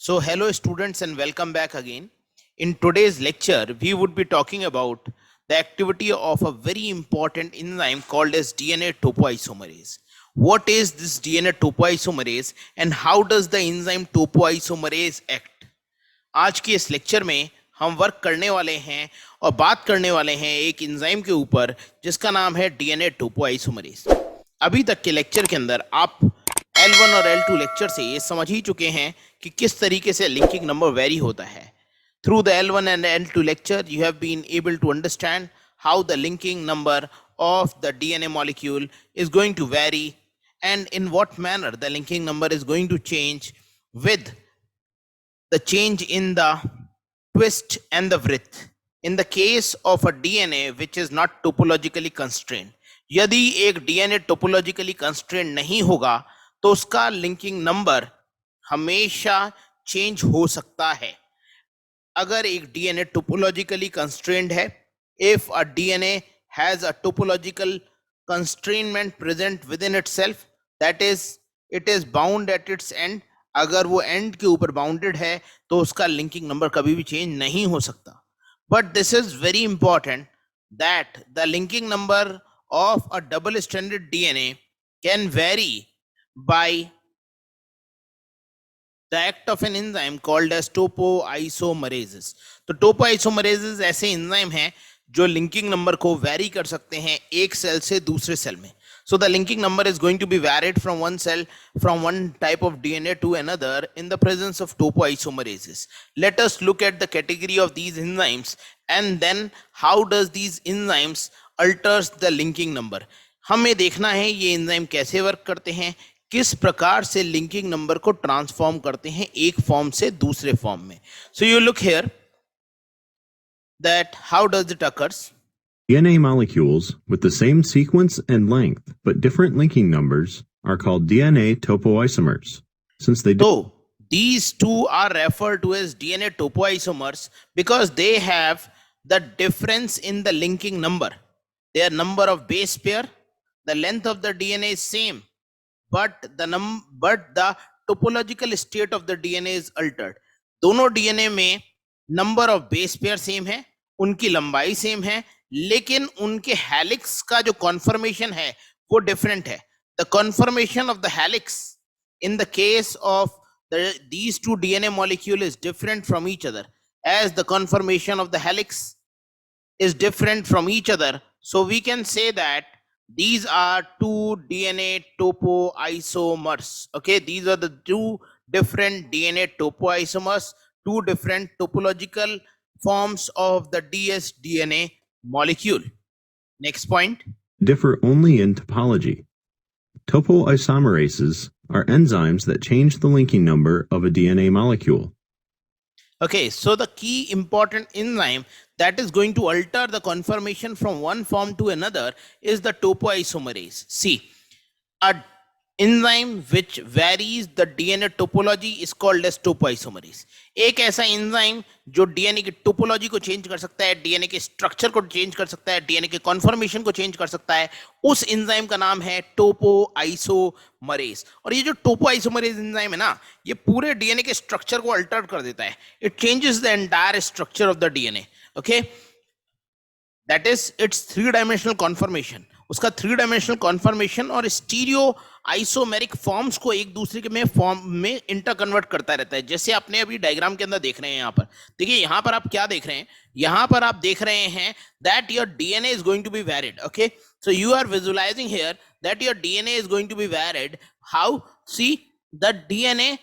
So hello students and welcome back again. In today's lecture, we would be talking about the activity of a very important enzyme called as DNA topoisomerase. What is this DNA topoisomerase and how does the enzyme topoisomerase act? आज के इस lecture में हम work करने वाले हैं और बात करने वाले हैं एक एंजाइम के ऊपर जिसका नाम है डीएनए टोपोइसोमरेज। अभी तक के लेक्चर के अंदर आप L1 और L2 लेक्चर से ये समझ ही चुके हैं कि किस तरीके से लिंकिंग नंबर वेरी होता है। Through the L1 and L2 lecture you have been able to understand how the linking number of the DNA molecule is going to vary and in what manner the linking number is going to change with the change in the twist and the writhe in the case of a DNA which is not topologically constrained. यदि एक DNA topologically constrained नहीं होगा तो उसका linking number हमेशा change हो सकता है। अगर एक DNA topologically constrained है, if a DNA has a topological constrainment present within itself, that is it is bound at its end, अगर वो एंड के ऊपर बाउंडेड है तो उसका लिंकिंग नंबर कभी भी चेंज नहीं हो सकता। But this is very important that the linking number of a double stranded DNA can vary by the act of an enzyme called as topoisomerases. तो topoisomerases ऐसे एंजाइम हैं जो लिंकिंग नंबर को वेरी कर सकते हैं एक सेल से दूसरे सेल में. So the linking number is going to be varied from one cell, from one type of DNA to another in the presence of topoisomerases. Let us look at the category of these enzymes and then how does these enzymes alters the linking number. हमें देखना है ये enzyme कैसे work करते हैं, किस प्रकार से लिंकिंग नंबर को ट्रांसफॉर्म करते हैं एक फॉर्म से दूसरे फॉर्म में. So you look here that how does it occurs. DNA molecules with the same sequence and length but different linking numbers are called DNA topoisomers. Since they So these two are referred to as DNA topoisomers because they have the difference in the linking number. Their number of base pair, the length of the DNA is same, but the topological state of the DNA is altered. दोनों DNA में number of base pair same है, उनकी लंबाई same है, लेकिन उनके helix का जो कॉन्फर्मेशन है वो डिफरेंट है. The conformation of the helix in the case of these two DNA molecule is different from each other, as the conformation of the helix is different from each other. So we can say that these are two DNA topoisomers. Okay, these are the two different DNA topoisomers, two different topological forms of the dsDNA molecule. Next point. differ only in topology. Topoisomerases are enzymes that change the linking number of a DNA molecule. Okay, so the key important enzyme that is going to alter the conformation from one form to another is the topoisomerase. See, a enzyme which varies the DNA topology is called as topoisomerase. एक ऐसा enzyme जो DNA की topology को change कर सकता है, DNA के structure को चेंज कर सकता है, डीएनए के कॉन्फर्मेशन को चेंज कर सकता है, उस एंजाइम का नाम है टोपोइसोमरेज. और ये जो टोपोइसोमरेज एंजाइम है ना, ये पूरे डीएनए के स्ट्रक्चर को अल्टर कर देता है. It changes the entire structure of the DNA. Okay, that is it's three dimensional conformation. उसका थ्री डायमेंशनल कॉन्फर्मेशन और स्टीरियो आइसोमेरिक फॉर्म्स को एक दूसरे के में फॉर्म में इंटर कन्वर्ट करता रहता है. जैसे आपने अभी डायग्राम के अंदर देख रहे हैं, यहाँ पर देखिए, यहाँ पर आप क्या देख रहे हैं, यहाँ पर आप देख रहे हैं that your DNA is going to be varied. Okay, so you are visualising here that your DNA is going to be varied. How? See, the DNA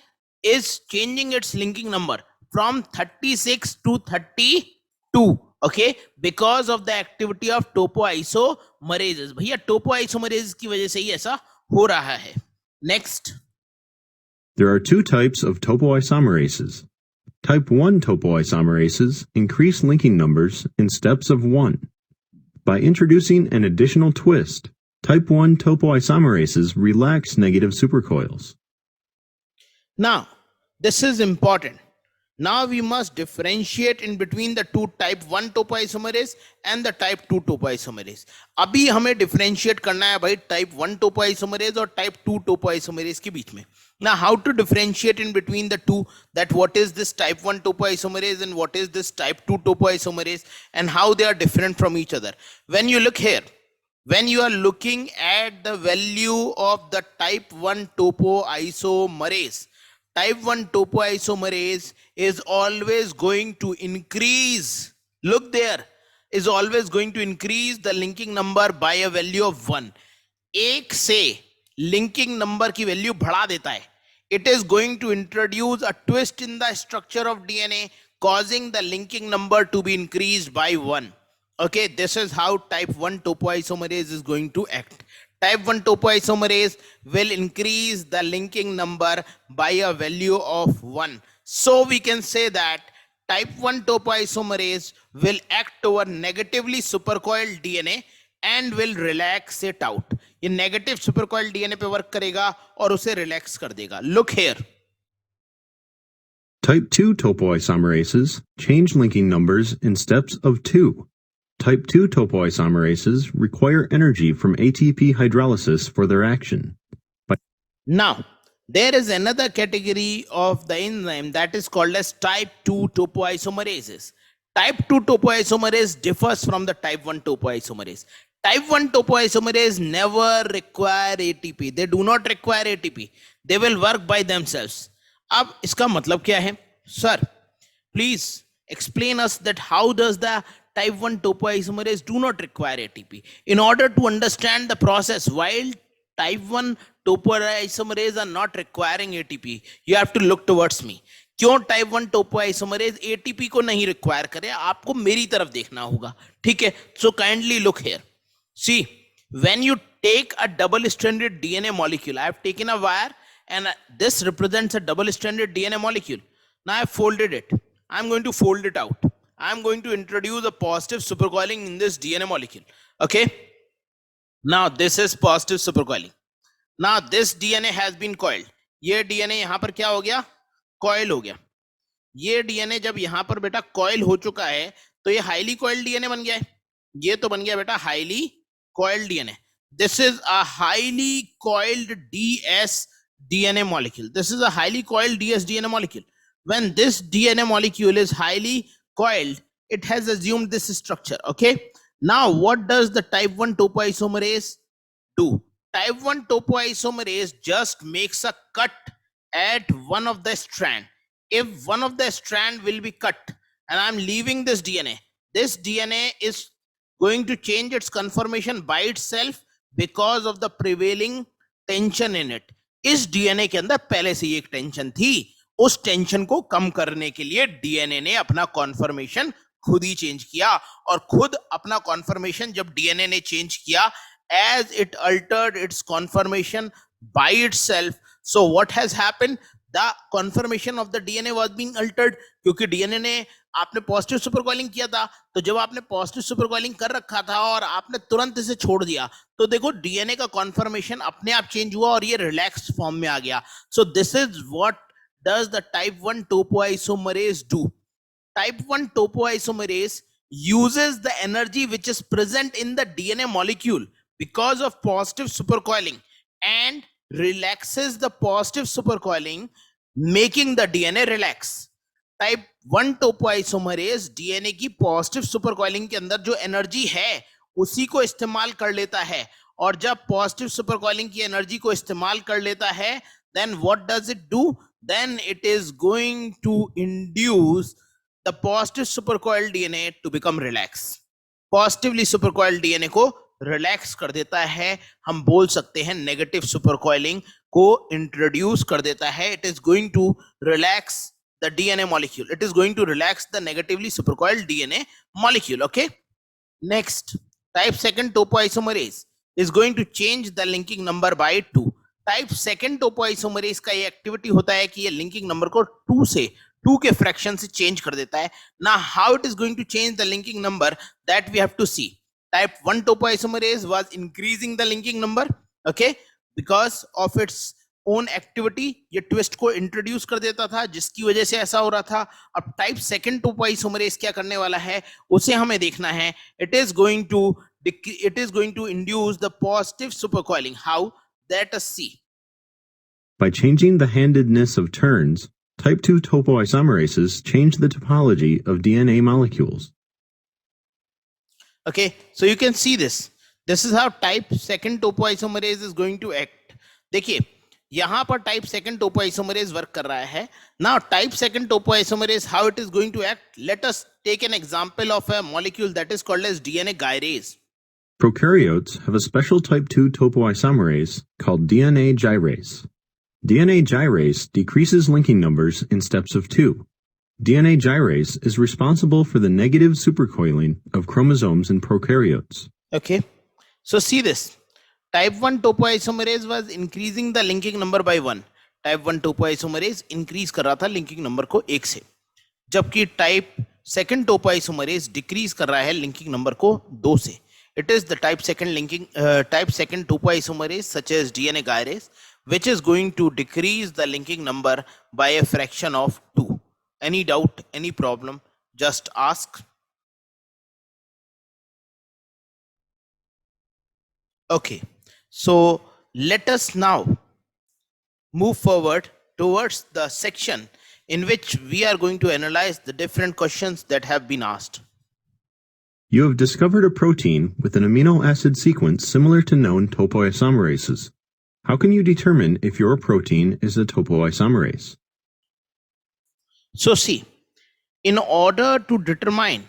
is changing its linking number from 36 to 32. Okay, because of the activity of topoisomerases. भैया topoisomerases की वजह से ही ऐसा हो रहा है. Next. There are two types of topoisomerases. Type 1 topoisomerases increase linking numbers in steps of 1. By introducing an additional twist, type 1 topoisomerases relax negative supercoils. Now, this is important. Now we must differentiate in between the two type 1 topoisomerase and the type 2 topoisomerase. अभी हमें differentiate करना है भाई type 1 topoisomerase और type 2 topoisomerase के बीच में. Now how to differentiate in between the two, that what is this type 1 topoisomerase and what is this type 2 topoisomerase and how they are different from each other. When you look here, when you are looking at the value of the type 1 topoisomerase, type 1 topoisomerase is always going to increase, look there, is always going to increase the linking number by a value of 1. एक से linking number की value बढ़ा देता है. It is going to introduce a twist in the structure of DNA, causing the linking number to be increased by 1. Okay, this is how type 1 topoisomerase is going to act. Type 1 topoisomerase will increase the linking number by a value of 1. So we can say that type 1 topoisomerase will act over negatively supercoiled DNA and will relax it out. ये negative supercoiled DNA पे work करेगा और उसे relax कर देगा. Look here. Type 2 topoisomerases change linking numbers in steps of 2. Type 2 topoisomerases require energy from ATP hydrolysis for their action. Now, there is another category of the enzyme that is called as type 2 topoisomerases. Type 2 topoisomerase differs from the type 1 topoisomerase. Type 1 topoisomerase never require ATP. They do not require ATP. They will work by themselves. अब इसका मतलब क्या है? Sir, please explain us that how does the type 1 topoisomerase do not require ATP. In order to understand the process, while type 1 topoisomerase are not requiring ATP, you have to look towards me. क्यों type 1 topoisomerase ATP को नहीं require करे, आपको मेरी तरफ देखना होगा. ठीक है, so kindly look here. See, when you take a double stranded DNA molecule, I have taken a wire and this represents a double stranded DNA molecule. Now I have folded it. I am going to fold it out. I am going to introduce a positive supercoiling in this DNA molecule. Okay. Now this is positive supercoiling. Now this DNA has been coiled. ये DNA यहां पर क्या हो गया? Coil हो गया. ये DNA जब यहां पर बेटा coil हो चुका है तो ये highly coiled DNA बन गया है. ये तो बन गया बेटा highly coiled DNA. This is a highly coiled DS DNA molecule. This is a highly coiled dsDNA molecule. When this DNA molecule is highly coiled, it has assumed this structure. Okay. Now, what does the type 1 topoisomerase do? Type 1 topoisomerase just makes a cut at one of the strand. If one of the strand will be cut and I'm leaving this DNA is going to change its conformation by itself because of the prevailing tension in it. इस DNA के अंदर पहले से एक tension थी, उस tension को कम करने के लिए डीएनए ने अपना कॉन्फर्मेशन खुद ही चेंज किया. और खुद अपना कॉन्फर्मेशन जब डीएनए ने चेंज किया, as it altered its conformation by itself, so what has happened, the conformation of the DNA was being altered. क्योंकि डीएनए ने, आपने पॉजिटिव सुपरकॉइलिंग किया था, तो जब आपने पॉजिटिव सुपरकॉइलिंग कर रखा था और आपने तुरंत इसे छोड़ दिया, तो देखो डीएनए का कॉन्फर्मेशन अपने आप चेंज हुआ और ये रिलैक्स्ड फॉर्म में आ गया. So this is what does the type 1 topoisomerase do. Type 1 topoisomerase uses the energy which is present in the DNA molecule because of positive supercoiling and relaxes the positive supercoiling, making the DNA relax. Type 1 topoisomerase DNA की positive supercoiling के अंदर जो energy है उसी को इस्तेमाल कर लेता है, और जब positive supercoiling की energy को इस्तेमाल कर लेता है, then what does it do? Then it is going to induce the positive supercoiled DNA to become relaxed. Positively supercoiled DNA को relax कर देता है. हम बोल सकते हैं negative supercoiling को introduce कर देता है. It is going to relax the DNA molecule. It is going to relax the negatively supercoiled DNA molecule. Okay. Next, type 2 topoisomerase is going to change the linking number by 2. Type 2 topoisomerase का ये activity होता है कि ये linking number को 2 के fraction से change कर देता है. ना how it is going to change the linking number, that we have to see. Type 1 topoisomerase was increasing the linking number, okay, because of its own activity, ये twist को introduce कर देता था जिसकी वजह से ऐसा हो रहा था. अब टाइप सेकंड टोपोइसोमरेज क्या करने वाला है उसे हमें देखना है. It is going to induce the positive supercoiling. How? Let us see. By changing the handedness of turns, type 2 topoisomerases change the topology of DNA molecules. Okay, so you can see this. This is how type second topoisomerase is going to act. देखिए यहां पर type second topoisomerase work कर रहा है. Now type second topoisomerase, how it is going to act? Let us take an example of a molecule that is called as DNA gyrase. Prokaryotes have a special type 2 topoisomerase called DNA gyrase. DNA gyrase decreases linking numbers in steps of 2. DNA gyrase is responsible for the negative supercoiling of chromosomes in prokaryotes. Okay, so see this. Type 1 topoisomerase was increasing the linking number by 1. Type 1 topoisomerase increase कर रहा था linking number को 1 से, जबकि type second topoisomerase decrease कर रहा है linking number को 2 से. It is the type second topoisomerase such as DNA gyrase which is going to decrease the linking number by a fraction of 2. Any doubt, any problem, just ask. Okay, so let us now move forward towards the section in which we are going to analyze the different questions that have been asked. You have discovered a protein with an amino acid sequence similar to known topoisomerases. How can you determine if your protein is a topoisomerase? So see, in order to determine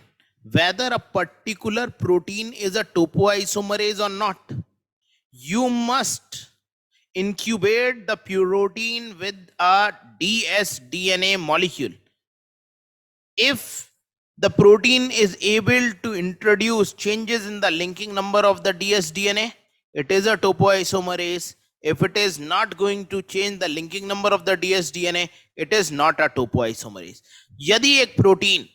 whether a particular protein is a topoisomerase or not, you must incubate the protein with a dsDNA molecule. If the protein is able to introduce changes in the linking number of the dsDNA, it is a topoisomerase. If it is not going to change the linking number of the dsDNA, it is not a topoisomerase. यदि एक protein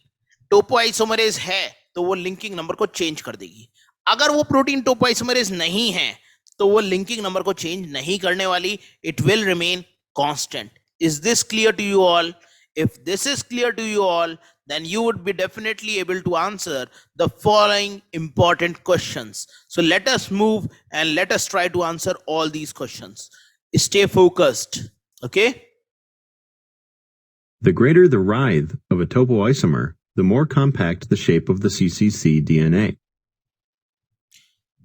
topoisomerase है तो वो linking number को change कर देगी. अगर वो प्रोटीन टोपोइसोमरेज नहीं है तो वो लिंकिंग नंबर को चेंज नहीं करने वाली. It will remain constant. Is this clear to you all? If this is clear to you all, then you would be definitely able to answer the following important questions. So let us move and let us try to answer all these questions. Stay focused. Okay? The greater the writhe of a topoisomer, the more compact the shape of the CCC DNA.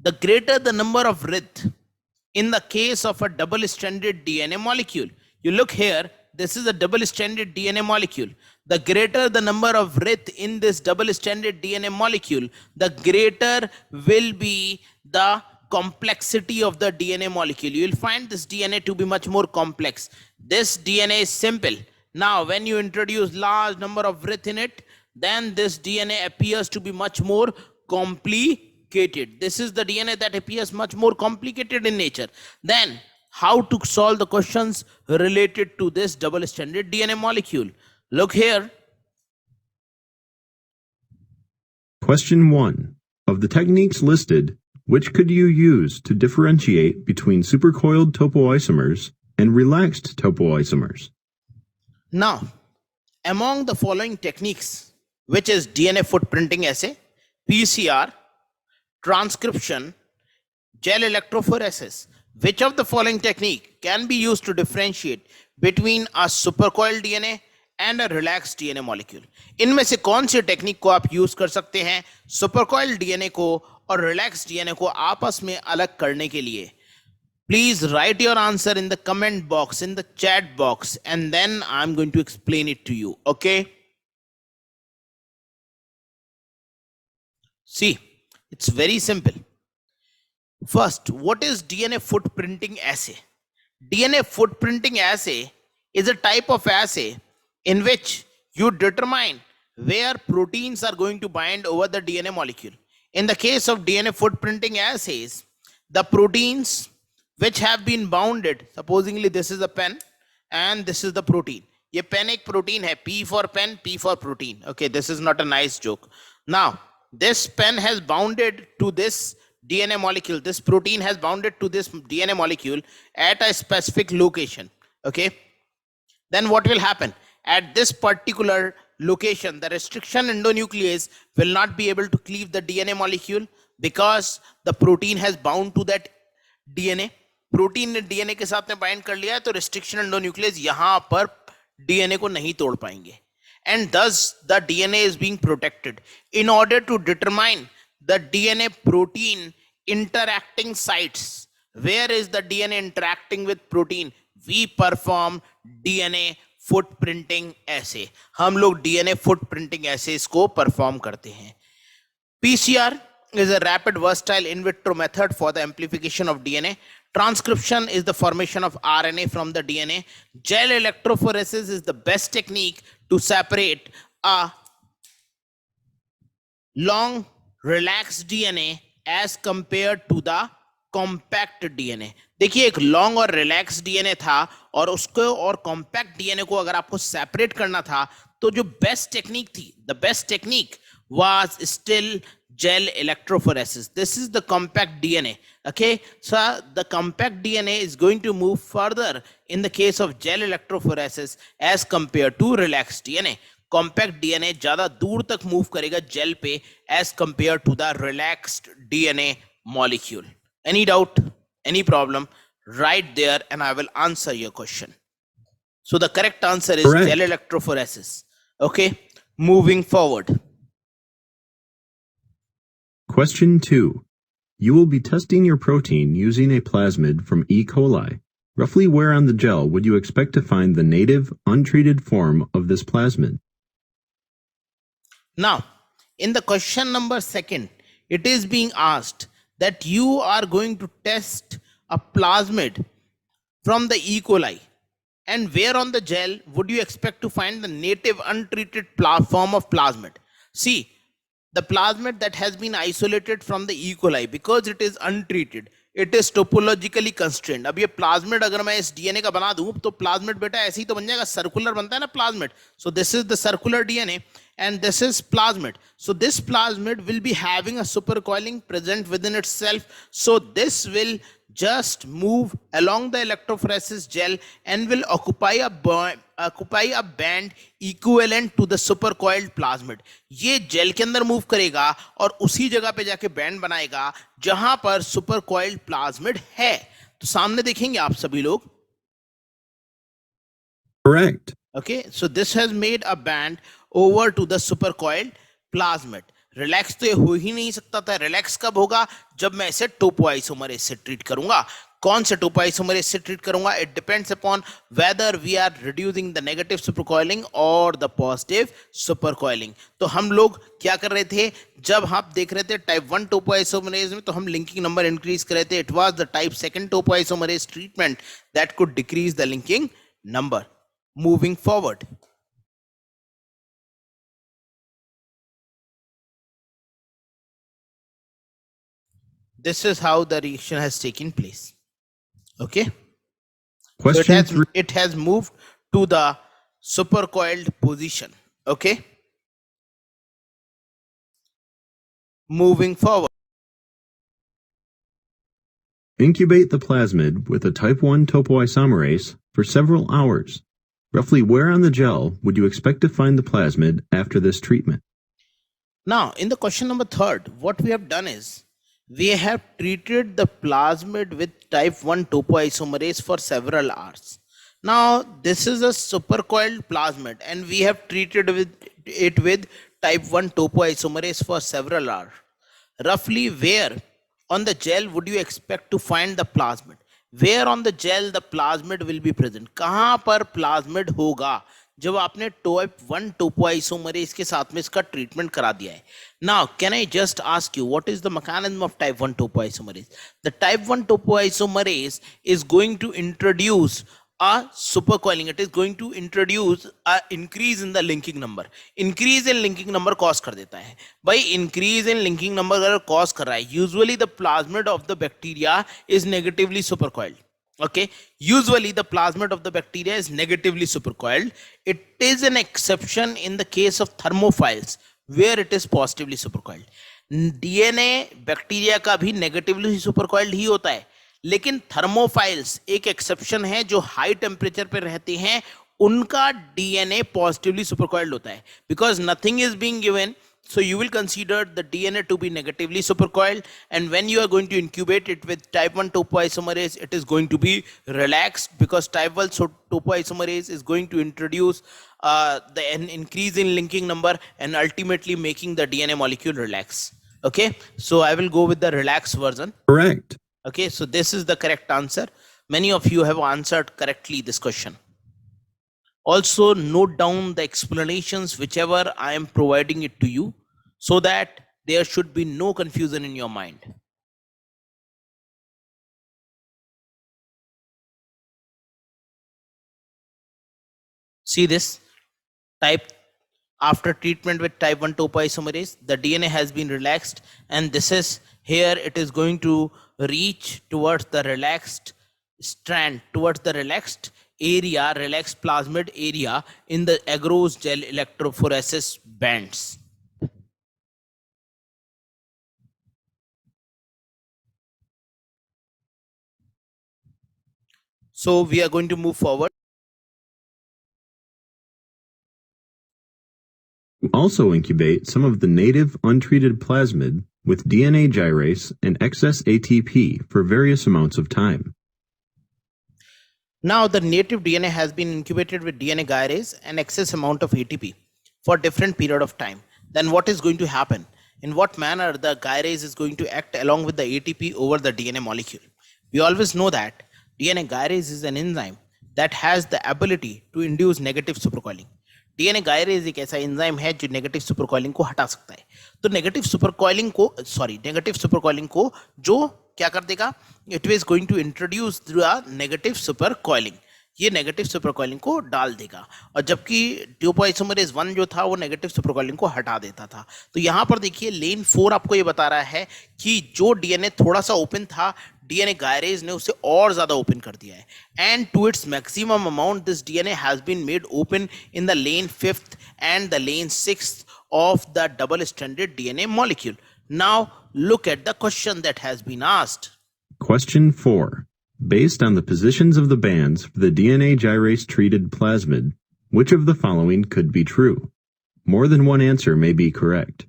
The greater the number of writhe in the case of a double-stranded DNA molecule. You look here, this is a double-stranded DNA molecule. The greater the number of writhe in this double-stranded DNA molecule, the greater will be the complexity of the DNA molecule. You will find this DNA to be much more complex. This DNA is simple. Now, when you introduce large number of writhe in it, then this DNA appears to be much more complicated. This is the DNA that appears much more complicated in nature. Then, how to solve the questions related to this double-stranded DNA molecule? Look here. Question 1. Of the techniques listed, which could you use to differentiate between supercoiled topoisomers and relaxed topoisomers? Now, among the following techniques, which is DNA footprinting assay, PCR, transcription, gel electrophoresis, which of the following technique can be used to differentiate between a supercoiled DNA and a relaxed DNA molecule? इनमें से कौन सी technique को आप use कर सकते हैं सुपरकॉइल्ड DNA को और रिलैक्स डीएनए को आपस में अलग करने के लिए? Please write your answer in the comment box, in the chat box, and then I'm going to explain it to you. Okay? See, it's very simple. First, what is DNA footprinting assay? DNA footprinting assay is a type of assay in which you determine where proteins are going to bind over the DNA molecule. In the case of DNA footprinting assays, the proteins which have been bounded, supposedly this is a pen and this is the protein. ये pen एक protein है, P for pen, P for protein. Okay, this is not a nice joke. Now, this pen has bounded to this DNA molecule. This protein has bounded to this DNA molecule at a specific location. Okay. Then what will happen? At this particular location, the restriction endonuclease will not be able to cleave the DNA molecule because the protein has bound to that DNA. Protein ने DNA के साथ में bind कर लिया है, तो restriction endonuclease यहां पर डीएनए को नहीं तोड़ पाएंगे, and thus the DNA is being protected. In order to determine the DNA protein interacting sites, where is the DNA interacting with protein, we perform DNA footprinting assay. हम लोग DNA footprinting assays को perform करते हैं. PCR is a rapid versatile in vitro method for the amplification of DNA. Transcription is the formation of RNA from the DNA. Gel electrophoresis is the best technique to separate a long relaxed DNA as compared to the compact DNA. देखिए एक long और relax DNA था और उसको और compact DNA को अगर आपको सेपरेट करना था तो जो बेस्ट टेक्निक थी, the best technique was still gel electrophoresis. This is the compact DNA. Okay, so the compact DNA is going to move further in the case of gel electrophoresis as compared to relaxed DNA. Compact DNA ज़्यादा दूर तक move करेगा gel पे as compared to the relaxed DNA molecule. Any doubt? Any problem? Write there and I will answer your question. So the correct answer is Correct. gel electrophoresis. Okay, moving forward. Question 2. You will be testing your protein using a plasmid from E. coli. Roughly where on the gel would you expect to find the native, untreated form of this plasmid? Now, in the question number 2, it is being asked that you are going to test a plasmid from the E. coli. And where on the gel would you expect to find the native untreated form of plasmid? See, the plasmid that has been isolated from the E. coli because it is untreated, it is topologically constrained. अब ये plasmid अगर मैं इस DNA का बना दूं तो plasmid बेटा ऐसे ही तो बन जाएगा, circular बनता है ना plasmid. So this is the circular DNA and this is plasmid. So this plasmid will be having a supercoiling present within itself. So this will just move along the electrophoresis gel and will occupy a band equivalent to the supercoiled plasmid. ये jail के अंदर move करेगा और उसी जगह पे जाके band बनाएगा जहां पर supercoiled plasmid है. तो सामने देखेंगे आप सभी लोग. Correct. Okay, so this has made a band over to the supercoiled plasmid. Relax तो ये हो ही नहीं सकता था. रिलैक्स कब होगा? जब मैं इसे टोपोआइसोमरेज से ट्रीट करूंगा. कौन से टोपोआइसोमरेज से ट्रीट करूंगा? It depends upon whether we are reducing the negative supercoiling और द पॉजिटिव सुपरकॉइलिंग. तो हम लोग क्या कर रहे थे? जब आप देख रहे थे टाइप 1 टोपोआइसोमरेज में तो हम लिंकिंग नंबर इंक्रीज कर रहे थे. It was the type 2 topoisomerase treatment that could decrease the linking number. Moving forward. This is how the reaction has taken place. Okay. Question So it has moved to the supercoiled position. Okay. Moving forward. Incubate the plasmid with a type 1 topoisomerase for several hours. Roughly where on the gel would you expect to find the plasmid after this treatment? Now, in the question number 3, what we have done is we have treated the plasmid with type 1 topoisomerase for several hours. Now, this is a supercoiled plasmid and we have treated it with type 1 topoisomerase for several hours. Roughly where on the gel would you expect to find the plasmid? Where on the gel the plasmid will be present? कहाँ पर plasmid होगा जब आपने type 1 topoisomerase के साथ में इसका treatment करा दिया है? Now, can I just ask you what is the mechanism of type 1 topoisomerase? The type 1 topoisomerase is going to introduce a supercoiling. It is going to introduce a increase in the linking number. Increase in linking number cause कर देता है. भाई increase in linking number अगर cause कर रहा है, usually the plasmid of the bacteria is negatively supercoiled. Okay, usually the plasmid of the bacteria is negatively supercoiled. It is an exception in the case of thermophiles where it is positively supercoiled. DNA bacteria का भी negatively सुपरकॉइल्ड ही होता है, लेकिन thermophiles एक exception है जो high temperature पर रहते हैं, उनका डीएनए पॉजिटिवली सुपरकॉइल्ड होता है, because nothing is being given. So you will consider the DNA to be negatively supercoiled, and when you are going to incubate it with type 1 topoisomerase, it is going to be relaxed, because type 1 topoisomerase is going to introduce an increase in linking number and ultimately making the DNA molecule relax. Okay, so I will go with the relaxed version. Correct. Okay, so this is the correct answer. Many of you have answered correctly this question. Also note down the explanations whichever I am providing it to you, so that there should be no confusion in your mind. See this type. After treatment with type 1 topoisomerase, the DNA has been relaxed, and this is here, it is going to reach towards the relaxed strand, towards the relaxed area, relaxed plasmid area in the agarose gel electrophoresis bands. So we are going to move forward. Also incubate some of the native untreated plasmid with DNA gyrase and excess ATP for various amounts of time. Now the native DNA has been incubated with DNA gyrase and excess amount of ATP for different period of time. Then what is going to happen? In what manner the gyrase is going to act along with the ATP over the DNA molecule? We always know that DNA gyrase is an enzyme that has the ability to induce negative supercoiling. DNA gyrase एक ऐसा enzyme है जो negative सुपरकॉइलिंग को हटा सकता है. तो negative सुपरकॉइलिंग को जो क्या कर देगा, it is going to introduce the negative supercoiling. ये नेगेटिव सुपरकॉइलिंग को डाल देगा, और जबकि टोपोइसोमरेज 1 जो था वो नेगेटिव सुपरकॉइलिंग को हटा देता था. तो यहाँ पर देखिए लेन 4 आपको ये बता रहा है कि जो डीएनए थोड़ा सा ओपन था, डीएनए गायरेज ने उसे और ज्यादा ओपन कर दिया है, and to its maximum amount this DNA has been made open in the lane 5th and the lane 6th of the double stranded DNA molecule. Now look at the question that has been asked. Question 4. Based on the positions of the bands for the DNA gyrase treated plasmid, which of the following could be true? More than one answer may be correct.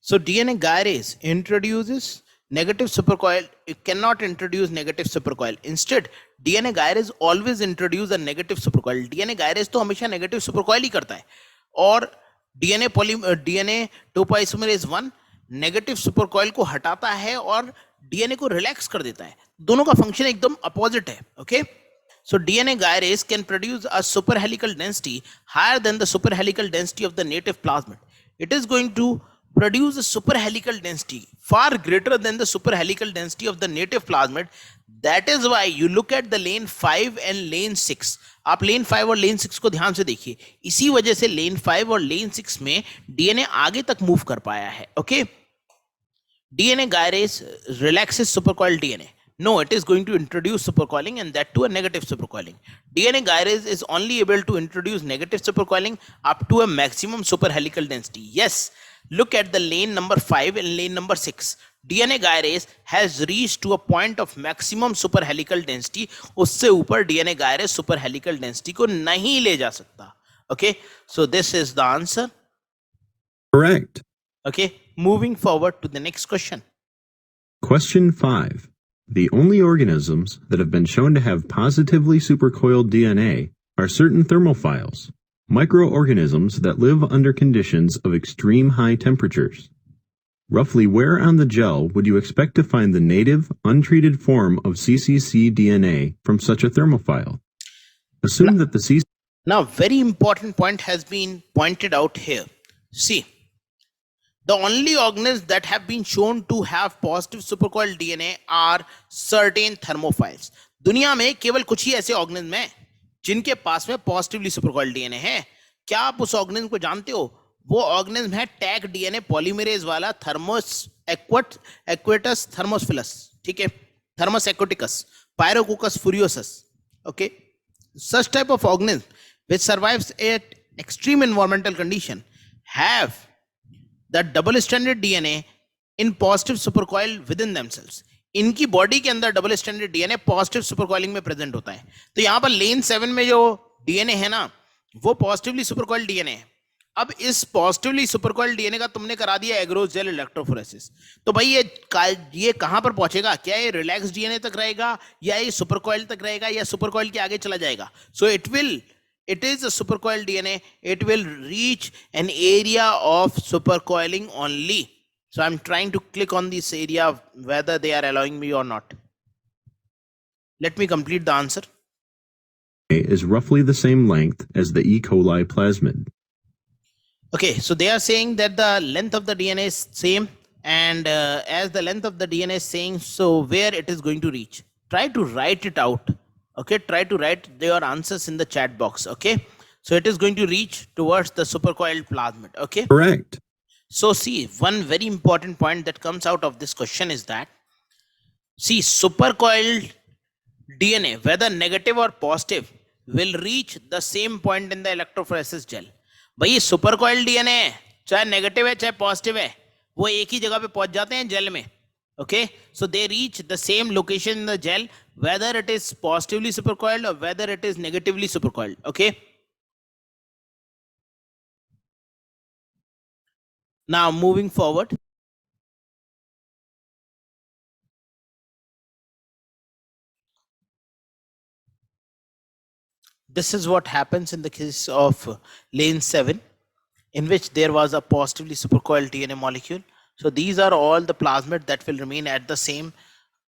So DNA gyrase introduces negative supercoil. It cannot introduce negative supercoil. Instead, DNA gyrase always introduce a negative supercoil. DNA gyrase तो हमेशा negative supercoil ही करता है, और DNA topoisomerase 1 negative सुपरकॉइल को हटाता है और DNA को रिलैक्स कर देता है. दोनों का फंक्शन एकदम अपोजिट है. Okay, so DNA gyrase can produce a superhelical density higher than the superhelical density of the native plasmid. It is going to produce a superhelical density far greater than the superhelical density of the native plasmid. That is why you look at the lane 5 and lane 6. आप लेन 5 और लेन 6 को ध्यान से देखिए. इसी वजह से लेन 5 और लेन 6 में डीएनए आगे तक मूव कर पाया है. Okay, DNA gyrase relaxes supercoiled DNA. No, it is going to introduce supercoiling, and that to a negative supercoiling. DNA gyrase is only able to introduce negative supercoiling up to a maximum superhelical density. Yes, look at the lane number 5 and lane number 6. DNA gyrase has reached to a point of maximum superhelical density. उससे ऊपर DNA gyrase superhelical density को नहीं ले जा सकता. Okay, so this is the answer. Correct. Okay, moving forward to the next question. Question 5. The only organisms that have been shown to have positively supercoiled DNA are certain thermophiles, microorganisms that live under conditions of extreme high temperatures. Roughly where on the gel would you expect to find the native, untreated form of cccDNA from such a thermophile? Assume that the CC... Now, very important point has been pointed out here. See, the only organisms that have been shown to have positive supercoiled DNA are certain thermophiles. दुनिया में केवल कुछ ही ऐसे organism हैं जिनके पास में positively supercoiled DNA है. क्या आप उस ऑर्गेनिज्म को जानते हो? वो ऑर्गेनिज्म है टैग डीएनए पॉलीमरेज वाला एक्वेटस थर्मोफिलस. ठीक है, Thermus aquaticus, Pyrococcus furiosus. Okay, such type of organism which survives at extreme environmental condition have the double stranded DNA in positive supercoil within themselves, इनकी body के अंदर double stranded DNA positive supercoiling में present होता है। तो यहाँ पर लेन 7 में जो डीएनए है ना, वो पॉजिटिवली सुपरकॉइल्ड डीएनए है। अब इस पॉजिटिवली सुपरकॉइल्ड डीएनए का तुमने करा दिया एग्रोजेल इलेक्ट्रोफोरेसिस, तो भाई ये कहां पर पहुंचेगा? क्या ये रिलैक्स डीएनए तक रहेगा, या ये सुपरकॉइल तक रहेगा, या सुपरकॉइल के आगे चला जाएगा? सो it is a supercoiled DNA. It will reach an area of supercoiling only. So I'm trying to click on this area whether they are allowing me or not. Let me complete the answer. Is roughly the same length as the E. coli plasmid. Okay, so they are saying that the length of the DNA is same, and as the length of the DNA is same, so where it is going to reach? Try to write it out. Okay, try to write your answers in the chat box. Okay, so it is going to reach towards the supercoiled plasmid. Okay, Correct. so see, one very important point that comes out of this question is that, see, supercoiled DNA, whether negative or positive, will reach the same point in the electrophoresis gel. भाई सुपरकॉइल्ड DNA है, चाहे negative है चाहे positive है, वो एक ही जगह पे पहुंच जाते हैं जेल में. Okay, so they reach the same location in the gel, whether it is positively supercoiled or whether it is negatively supercoiled. Okay, now moving forward, this is what happens in the case of lane 7, in which there was a positively supercoiled DNA molecule. So these are all the plasmid that will remain at the same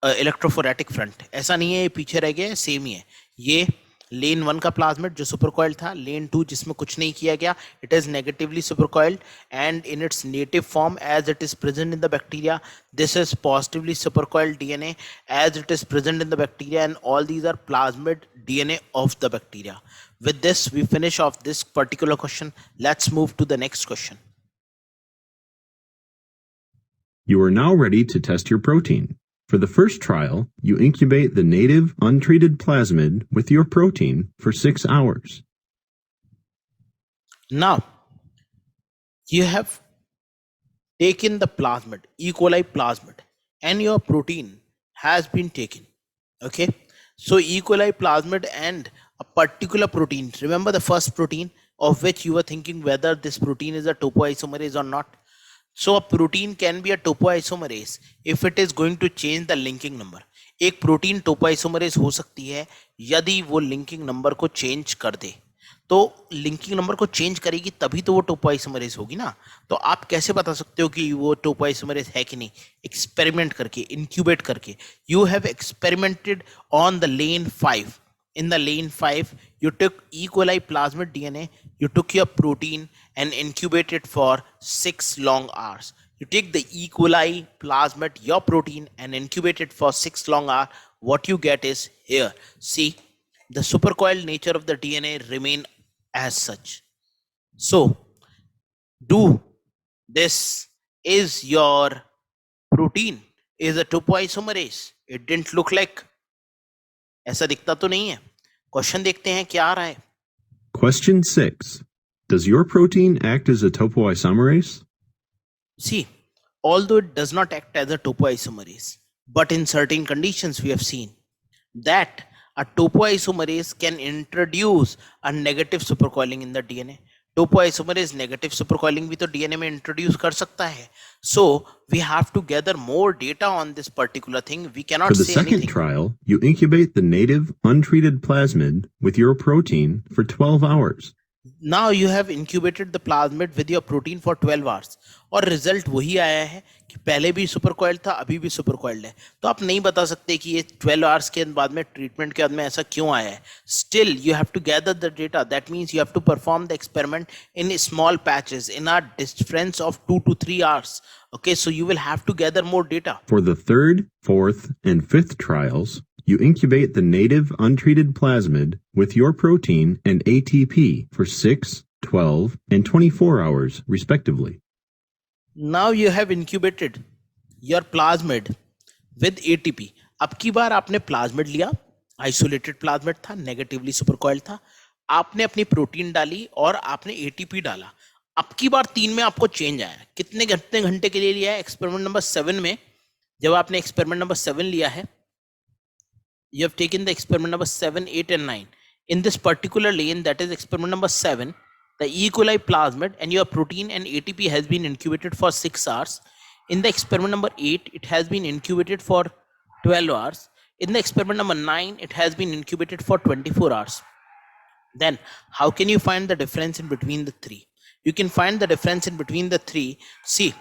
electrophoretic front. ऐसा नहीं है ये पीछे रह गया, same ही है. ये लेन 1 का प्लाज्मिड जो सुपरकॉइल्ड था, लेन 2 जिसमें कुछ नहीं किया गया, it is negatively supercoiled and in its native form as it is present in the bacteria. This is positively supercoiled DNA as it is present in the bacteria, and all these are plasmid DNA of the bacteria. With this, we finish off this particular question. Let's move to the next question. You are now ready to test your protein. For the first trial, you incubate the native untreated plasmid with your protein for 6 hours. Now, you have taken the plasmid, E. coli plasmid, and your protein has been taken. Okay, so E. coli plasmid and a particular protein. Remember the first protein of which you were thinking whether this protein is a topoisomerase or not. So a protein can be a topoisomerase if it is going to change the linking number. एक protein topoisomerase हो सकती है यदि वो linking number को change कर दे. तो linking number को चेंज करेगी तभी तो वो टोपोइसोमरेज होगी ना. तो आप कैसे बता सकते हो कि वो टोपोइसोमरेज है कि नहीं? एक्सपेरिमेंट करके, इंक्यूबेट करके. You have experimented on the lane 5. In the lane 5, you took E. coli plasmid DNA, you took your protein and incubated for 6 long hours. You take the E. coli plasmid, your protein, and incubate it for 6 long hours. What you get is here. See, the supercoiled nature of the DNA remain as such. So, do this is your protein is a topoisomerase. It didn't look like. ऐसा दिखता तो नहीं है. Question देखते हैं क्या आ रहा है. Question 6. Does your protein act as a topoisomerase? See, although it does not act as a topoisomerase, but in certain conditions we have seen that a topoisomerase can introduce a negative supercoiling in the DNA. Topoisomerase negative supercoiling भी तो DNA में introduce कर सकता है. So we have to gather more data on this particular thing. We can not say anything. For the second trial, you incubate the native untreated plasmid with your protein for 12 hours. Now you have incubated the plasmid with your protein for 12 hours. और result वही आया है कि पहले भी सुपरकॉइल्ड था, अभी भी सुपरकॉइल्ड है. तो आप नहीं बता सकते कि ये 12 आवर्स के बाद में, ट्रीटमेंट के बाद में ऐसा क्यों आया है. Still you have to gather the data. That means you have to perform the experiment in small patches in a difference of 2 to 3 hours. Okay, so you will have to gather more data. For the third, fourth, and fifth trials, you incubate the native untreated plasmid with your protein and ATP for 6, 12, and 24 hours, respectively. Now you have incubated your plasmid with ATP. अब की बार आपने plasmid लिया, isolated plasmid था, negatively सुपरकॉइल्ड था. आपने अपनी protein डाली और आपने एटीपी डाला. अब की बार 3 में आपको चेंज आया, कितने कितने घंटे के लिए लिया है? एक्सपेरिमेंट नंबर 7 में जब आपने एक्सपेरिमेंट नंबर 7 लिया है, you have taken the experiment number 7, 8 and 9. In this particular lane, that is experiment number 7, the E. coli plasmid and your protein and ATP has been incubated for 6 hours. In the experiment number 8, it has been incubated for 12 hours. In the experiment number 9, it has been incubated for 24 hours. Then how can you find the difference in between the three? You can find the difference in between the three. See,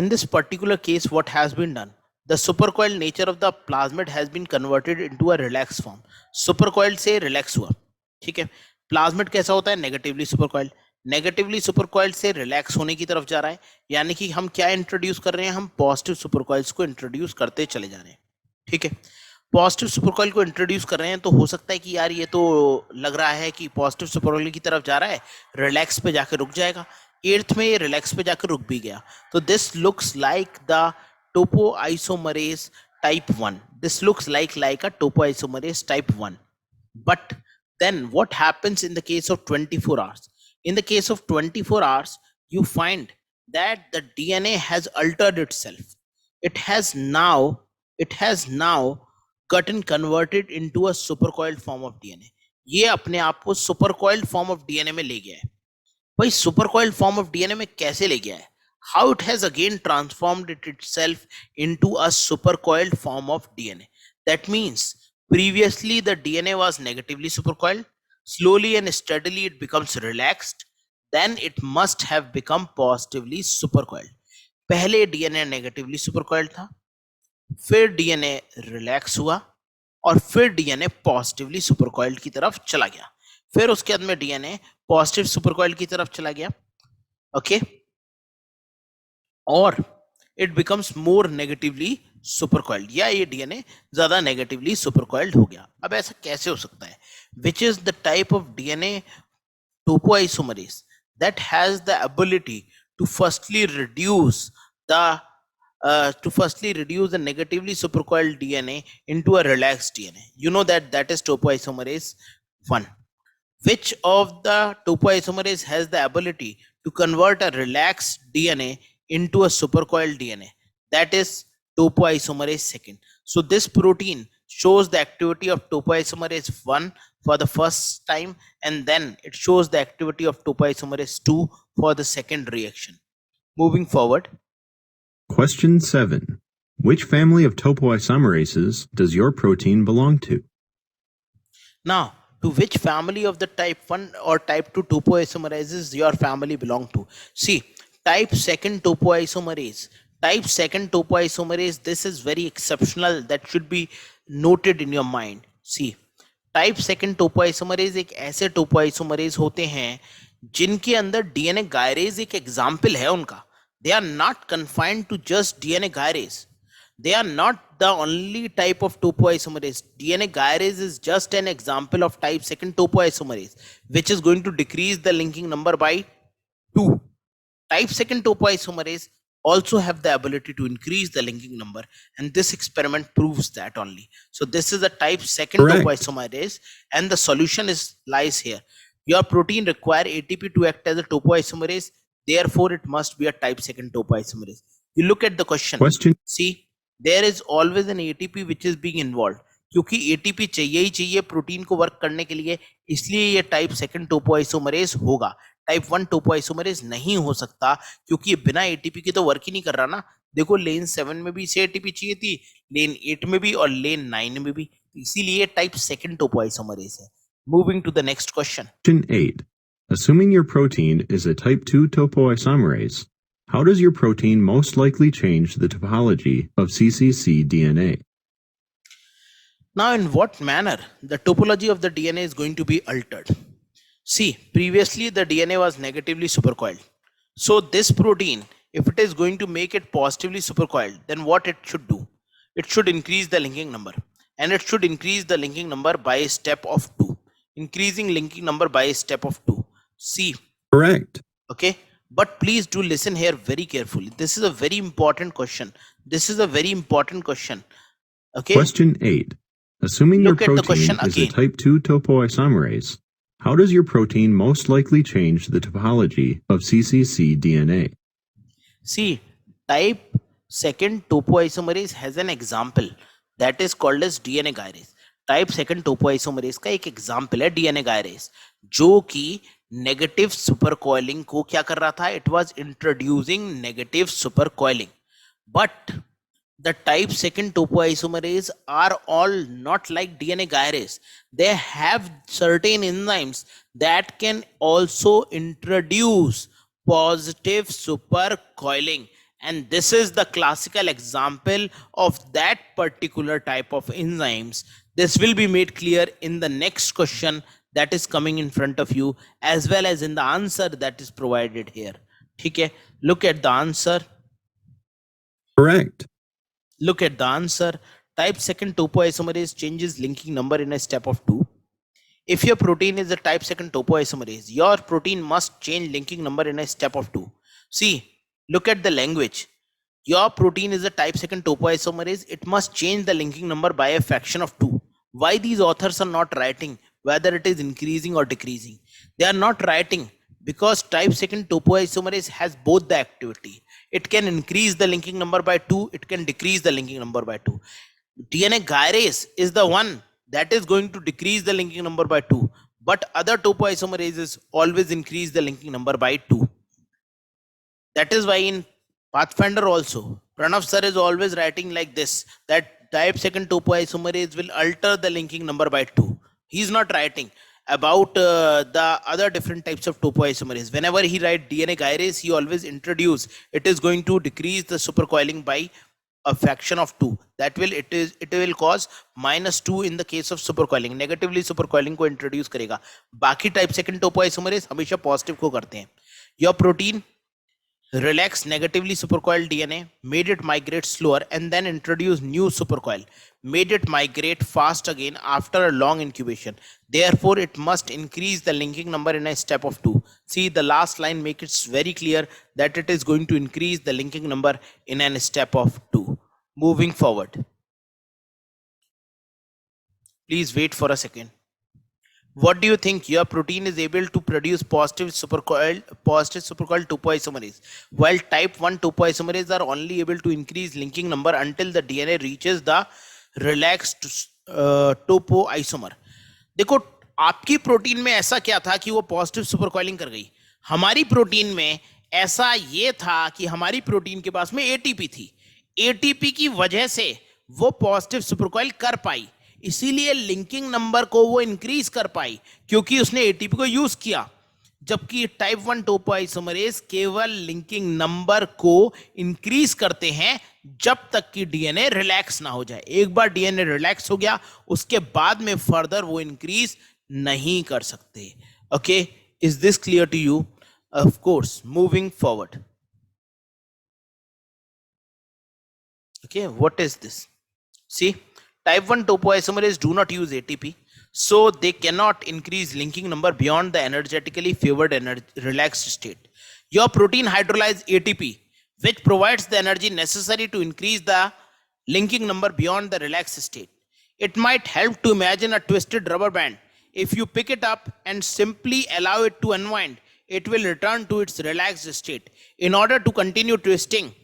in this particular case, what has been done? The supercoiled nature of the plasmid has been converted into a relaxed form. Supercoiled से relax हुआ, ठीक है. Plasmid कैसा होता है? Negatively सुपरकॉइल्ड. Negatively सुपरकॉइल्ड से relax होने की तरफ जा रहा है, यानी कि हम क्या इंट्रोड्यूस कर रहे हैं? हम पॉजिटिव सुपरकॉइल्स को इंट्रोड्यूस करते चले जा रहे हैं, ठीक है. पॉजिटिव सुपरकॉइल को इंट्रोड्यूस कर रहे हैं तो हो सकता है कि यार ये तो लग रहा है कि पॉजिटिव सुपरकॉइल की तरफ जा रहा है, रिलैक्स पे जाकर रुक जाएगा. एर्थ में ये रिलैक्स पे जाकर रुक भी गया. तो this looks like the topoisomerase type 1. This looks like a topoisomerase type 1. But then what happens in the case of 24 hours? In the case of 24 hours, you find that the DNA has altered itself. It has now gotten converted into a supercoiled form of DNA. ये अपने आप को supercoiled form of DNA में ले गया है. भाई supercoiled form of DNA में कैसे ले गया है? How it has again transformed itself into a supercoiled form of DNA. That means previously the DNA was negatively supercoiled. Slowly and steadily it becomes relaxed. Then it must have become positively supercoiled. पहले DNA negatively supercoiled था, फिर DNA relax हुआ और फिर DNA positively सुपरकॉइल्ड की तरफ चला गया. फिर उसके बाद में डीएनए पॉजिटिव सुपरकॉइल्ड की तरफ चला गया, ओके, और इट बिकम्स मोर नेगेटिवली सुपरकॉइल्ड, या ये डीएनए ज्यादा नेगेटिवली सुपरकॉइल्ड हो गया. अब ऐसा कैसे हो सकता है? Which is the type of DNA topoisomerase that has the ability to firstly reduce the negatively supercoiled DNA into a relaxed DNA. You know that is topoisomerase 1. Which of the topoisomerase has the ability to convert a relaxed DNA into a supercoiled DNA? That is topoisomerase 2. So this protein shows the activity of topoisomerase 1 for the first time, and then it shows the activity of topoisomerase 2 for the second reaction. Moving forward. Question 7. Which family of topoisomerases does your protein belong to? Now, to which family of the type 1 or type 2 topoisomerases your family belong to? See, type 2 topoisomerase. Type 2 topoisomerase, this is very exceptional. That should be noted in your mind. See, type 2 topoisomerase एक ऐसे topoisomerase होते हैं जिनके अंदर DNA gyrase एक example है उनका. They are not confined to just DNA gyrase. They are not the only type of topoisomerase. DNA gyrase is just an example of type 2 topoisomerase, which is going to decrease the linking number by 2. Type 2 topoisomerase also have the ability to increase the linking number, and this experiment proves that only. So this is a type 2 Correct. topoisomerase, and the solution lies here. Your protein require ATP to act as a topoisomerase, therefore it must be a type 2 topoisomerase. You look at the question. See, there is always an ATP which is being involved. क्योंकि ATP चाहिए ही चाहिए protein को work करने के लिए, इसलिए ये type 2 topoisomerase होगा. टाइप 1 टोपोइसोमरेज नहीं हो सकता क्योंकि ये बिना ATP के तो वर्क ही नहीं कर रहा ना. देखो लेन 7 में भी इसे ATP चाहिए थी, लेन 8 में भी और लेन 9 में भी, इसीलिए टाइप 2 टोपोइसोमरेज है. Moving to the next question. Question 8. Assuming your protein is a type 2 topoisomerase, how does your protein most likely change the topology of cccDNA? Now, in what manner the topology of the DNA is going to be altered? See, previously the DNA was negatively supercoiled. So this protein, if it is going to make it positively supercoiled, then what it should do? It should increase the linking number, and it should increase the linking number by a step of 2. Increasing linking number by a step of 2. See. Correct. Okay. But please do listen here very carefully. This is a very important question. This is a very important question. Okay. Question 8. Assuming Look your at the protein question is a again. type 2 topoisomerase, How does your protein most likely change the topology of cccDNA? See, type second topoisomerase has an example that is called as DNA gyrase. Type second topoisomerase का एक example है DNA gyrase, जो कि negative super coiling को क्या कर रहा था, it was introducing negative super coiling. But the type second topoisomerase are all not like DNA gyrase. They have certain enzymes that can also introduce positive supercoiling, and this is the classical example of that particular type of enzymes. This will be made clear in the next question that is coming in front of you, as well as in the answer that is provided here. ठीक है, look at the answer. Correct. Look at the answer. Type second topoisomerase changes linking number in a step of 2. If your protein is a type second topoisomerase, your protein must change linking number in a step of 2. See, look at the language. Your protein is a type second topoisomerase. It must change the linking number by a fraction of 2. Why these authors are not writing whether it is increasing or decreasing? They are not writing because type second topoisomerase has both the activity. It can increase the linking number by 2, it can decrease the linking number by 2. DNA gyrase is the one that is going to decrease the linking number by 2, but other topoisomerases always increase the linking number by 2. That is why in Pathfinder also, Pranav sir is always writing like this, that type second topoisomerase will alter the linking number by 2. He is not writing about the other different types of topoisomerase. Whenever he write DNA gyrase, he always introduce it is going to decrease the supercoiling by a fraction of 2. That will it will cause -2 in the case of supercoiling. Negatively supercoiling को introduce करेगा. बाकी type second topoisomerase हमेशा positive को करते हैं. Your protein relax negatively supercoiled DNA, made it migrate slower, and then introduce new supercoil, made it migrate fast again after a long incubation. Therefore, it must increase the linking number in a step of 2. See, the last line makes it very clear that it is going to increase the linking number in a step of 2. Moving forward. Please wait for a second. What do you think? Your protein is able to produce positive supercoiled topoisomerase, while type 1 topoisomerase are only able to increase linking number until the DNA reaches the relaxed topoisomer. देखो, आपकी protein में ऐसा क्या था कि वो positive सुपरकॉइलिंग कर गई. हमारी प्रोटीन में ऐसा ये था कि हमारी प्रोटीन के पास में एटीपी थी. एटीपी की वजह से वो पॉजिटिव सुपरकॉइल कर पाई, इसीलिए लिंकिंग नंबर को वो इंक्रीज कर पाई क्योंकि उसने एटीपी को यूज किया. जबकि टाइप 1 टोपोइसोमरेज केवल लिंकिंग नंबर को इंक्रीज करते हैं जब तक कि डीएनए रिलैक्स ना हो जाए. एक बार डीएनए रिलैक्स हो गया, उसके बाद में फर्दर वो इंक्रीज नहीं कर सकते. Okay, is this clear to you? Of course. Moving forward. Okay, what is this? See, type 1 topoisomerase do not use ATP, so they cannot increase linking number beyond the energetically favored relaxed state. Your protein hydrolyzes ATP, which provides the energy necessary to increase the linking number beyond the relaxed state. It might help to imagine a twisted rubber band. If you pick it up and simply allow it to unwind, it will return to its relaxed state. In order to continue twisting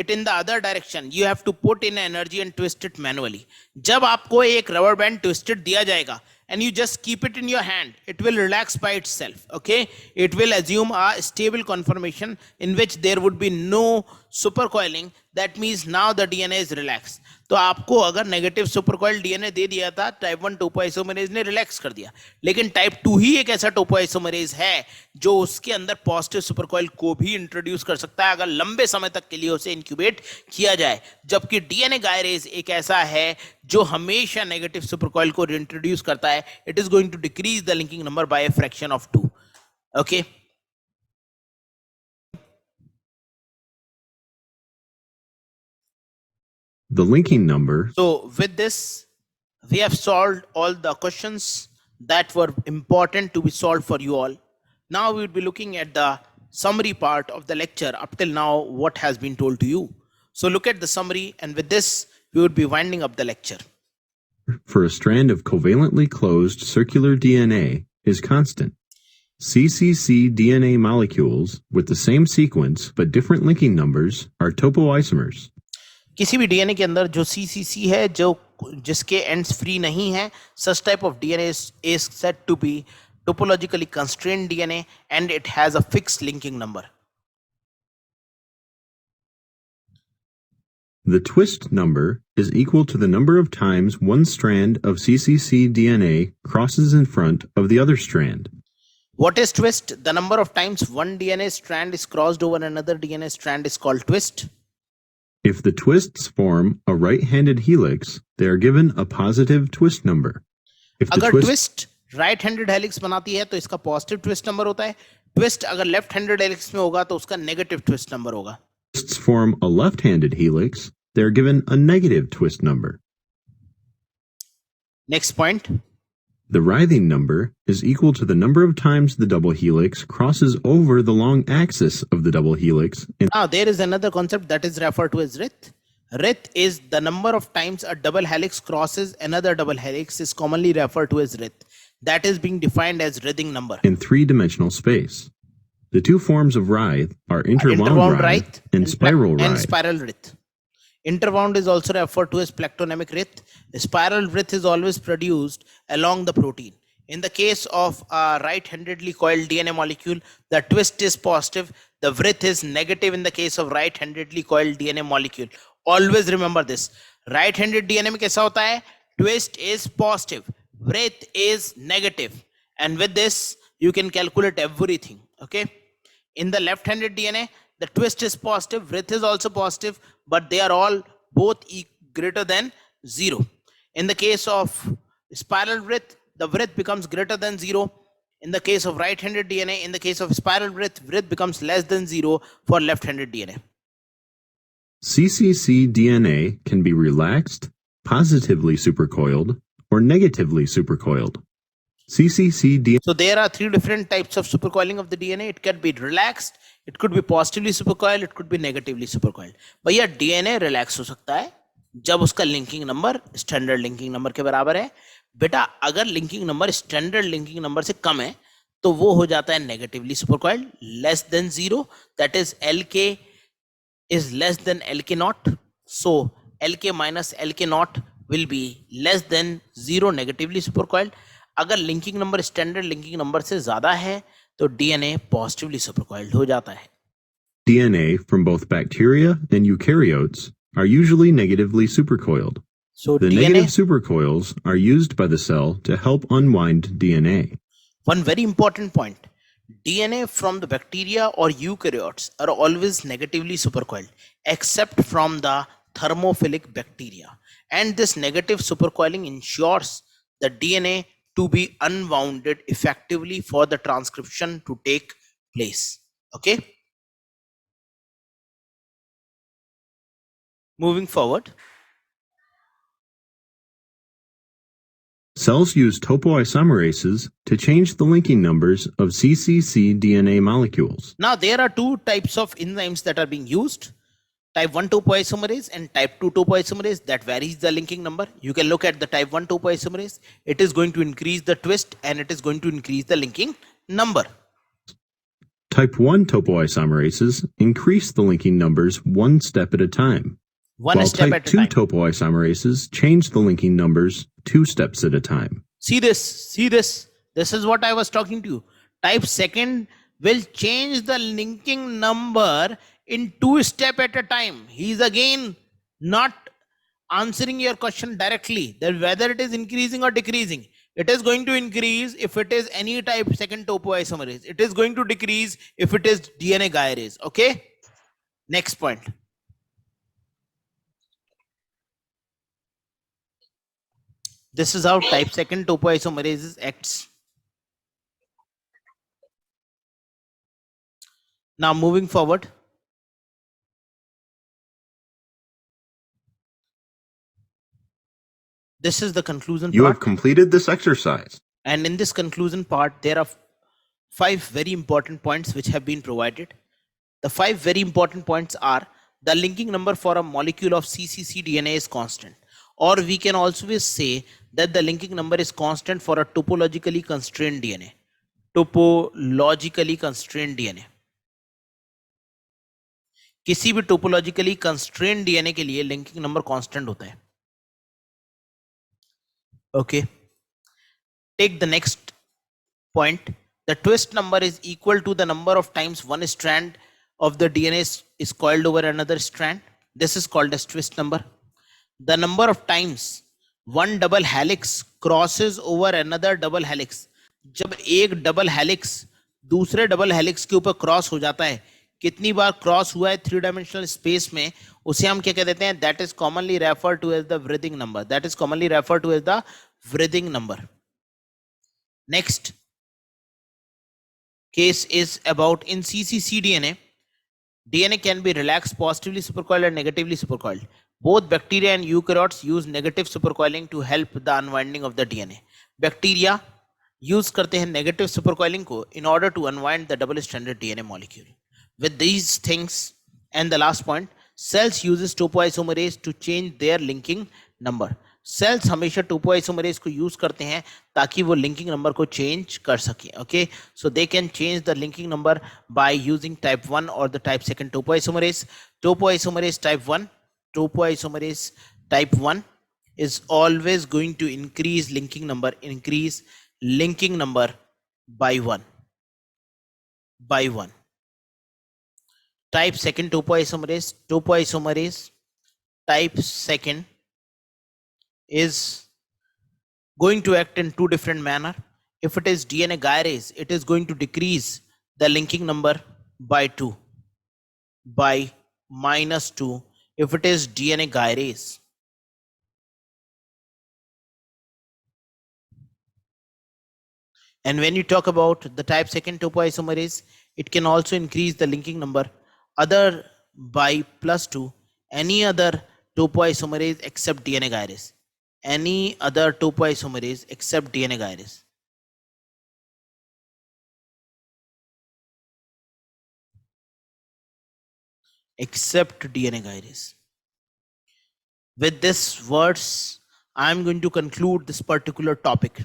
it in the other direction, you have to put in energy and twist it manually. जब आपको एक rubber band twisted दिया जाएगा and you just keep it in your hand, it will relax by itself. Okay, it will assume a stable conformation in which there would be no supercoiling. That means now the DNA is relaxed. तो आपको अगर negative सुपरकॉइल DNA दे दिया था, type 1 topoisomerase ने relax कर दिया. लेकिन type 2 ही एक ऐसा टोपोइसोमरेज है जो उसके अंदर पॉजिटिव सुपरकॉइल को भी इंट्रोड्यूस कर सकता है अगर लंबे समय तक के लिए उसे इंक्यूबेट किया जाए. जबकि डीएनए गायरेज एक ऐसा है जो हमेशा नेगेटिव सुपरकॉइल को इंट्रोड्यूस करता है. It is going to decrease the linking number by a fraction of 2. Okay, The linking number. So with this, we have solved all the questions that were important to be solved for you all. Now we will be looking at the summary part of the lecture up till now, what has been told to you. So look at the summary, and with this, we would be winding up the lecture. For a strand of covalently closed circular DNA, is constant. cccDNA molecules with the same sequence but different linking numbers are topoisomers. किसी भी DNA के अंदर जो CCC है, जो जिसके ends free नहीं है, such type of DNA is said to be topologically constrained DNA and it has a fixed linking number. The twist number is equal to the number of times one strand of cccDNA crosses in front of the other strand. What is twist? The number of times one DNA strand is crossed over another DNA strand is called twist. If the twists form a right-handed helix, they are given a positive twist number. If the अगर twist right handed helix बनाती है तो इसका positive twist number होता है. Twist अगर left handed helix में होगा तो उसका नेगेटिव ट्विस्ट नंबर होगा. twists form a left-handed helix, they are given a negative twist number. Next point. The writhing number is equal to the number of times the double helix crosses over the long axis of the double helix. Now there is another concept that is referred to as writhe. Writhe is the number of times a double helix crosses another double helix is commonly referred to as writhe. That is being defined as writhing number. In three-dimensional space. The two forms of writhe are interwound writhe and spiral writhe. And spiral writhe. Interwound is also referred to as plectronemic writhe. Spiral writhe is always produced along the protein. In the case of a right-handedly coiled DNA molecule, the twist is positive. The writhe is negative in the case of right-handedly coiled DNA molecule. Always remember this. Right-handed DNA में कैसा होता है? Twist is positive. Writhe is negative. And with this, you can calculate everything. Okay. In the left-handed DNA, the twist is positive, writhe is also positive, but they are all both greater than 0. In the case of spiral writhe, the writhe becomes greater than 0. In the case of right-handed DNA, in the case of spiral writhe becomes less than 0 for left-handed DNA. cccDNA can be relaxed, positively supercoiled, or negatively supercoiled. cccDNA. So there are three different types of supercoiling of the DNA. It can be relaxed, it could be positively supercoiled, it could be negatively supercoiled. भैया DNA relax हो सकता है जब उसका linking number standard linking number के बराबर है. बेटा अगर linking number standard linking number से कम है तो वो हो जाता है negatively supercoiled, less than 0, that is LK is less than LK naught. So LK minus LK naught will be less than 0, negatively supercoiled. अगर linking number standard linking number से ज्यादा है तो DNA पॉजिटिवली सुपरकॉइल्ड हो जाता है. DNA from both bacteria and eukaryotes are usually negatively supercoiled. So the DNA, negative supercoils are used by the cell to help unwind DNA. One very important point. DNA from the bacteria or eukaryotes are always negatively supercoiled except from the thermophilic bacteria. And this negative supercoiling ensures the DNA to be unwounded effectively for the transcription to take place. Okay. Moving forward. Cells use topoisomerases to change the linking numbers of cccDNA molecules. Now there are two types of enzymes that are being used. Type 1 topoisomerase and type 2 topoisomerase that varies the linking number. You can look at the type 1 topoisomerase. It is going to increase the twist and it is going to increase the linking number. Type 1 topoisomerases increase the linking numbers one step at a time. While type 2 topoisomerases change the linking numbers 2 steps at a time. See this. This is what I was talking to you. Type 2 will change the linking number in 2 steps at a time. He is again not answering your question directly, that whether it is increasing or decreasing. It is going to increase if it is any type 2 topoisomerase. It is going to decrease if it is DNA gyrase. Okay. Next point. This is how type 2 topoisomerases acts. Now moving forward. This is the conclusion You part. have completed this exercise. And in this conclusion part, there are 5 very important points which have been provided. The 5 very important points are: the linking number for a molecule of cccDNA is constant. Or we can also say that the linking number is constant for a topologically constrained DNA. Topologically constrained DNA. किसी भी topologically constrained DNA के लिए linking number constant होता है. Okay, take the next point. The twist number is equal to the number of times one strand of the DNA is coiled over another strand. This is called as twist number. The number of times one double helix crosses over another double helix. जब एक double helix दूसरे double helix के ऊपर cross हो जाता है, कितनी बार cross हुआ है थ्री डायमेंशनल स्पेस में, उसे हम क्या कह देते हैं? That is commonly refer to as the writhing number. That is commonly referred to as the writhing number. Next case is about in cccDNA. DNA can be relaxed, positively supercoiled and negatively supercoiled. Both bacteria and eukaryotes use negative supercoiling to help the unwinding of the DNA. Bacteria use करते हैं negative supercoiling को in order to unwind the double-stranded DNA molecule. With these things and the last point, cells uses topoisomerase to change their linking number. Cells हमेशा topoisomerase को use करते हैं ताकि वो linking number को चेंज कर सके. Okay, so they can change the linking number by using type 1 और the type 2 topoisomerase. Topoisomerase type 1 is always going to increase linking number by 1. Type 2 topoisomerase type 2 is going to act in two different manner. If it is DNA gyrase, it is going to decrease the linking number by 2, by -2 if it is DNA gyrase. And when you talk about the type 2 topoisomerase, it can also increase the linking number other by +2, any other topoisomerase except DNA gyrase. Any other topoisomerase except DNA gyrase. Except DNA gyrase. With these words, I am going to conclude this particular topic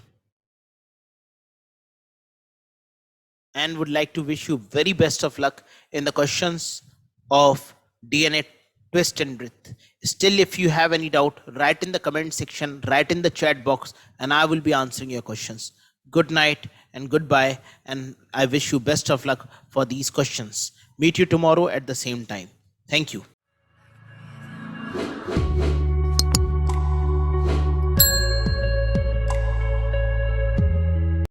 and would like to wish you very best of luck in the questions of DNA twist and writh. Still, if you have any doubt, write in the comment section, write in the chat box, and I will be answering your questions. Good night and goodbye, and I wish you best of luck for these questions. Meet you tomorrow at the same time. Thank you.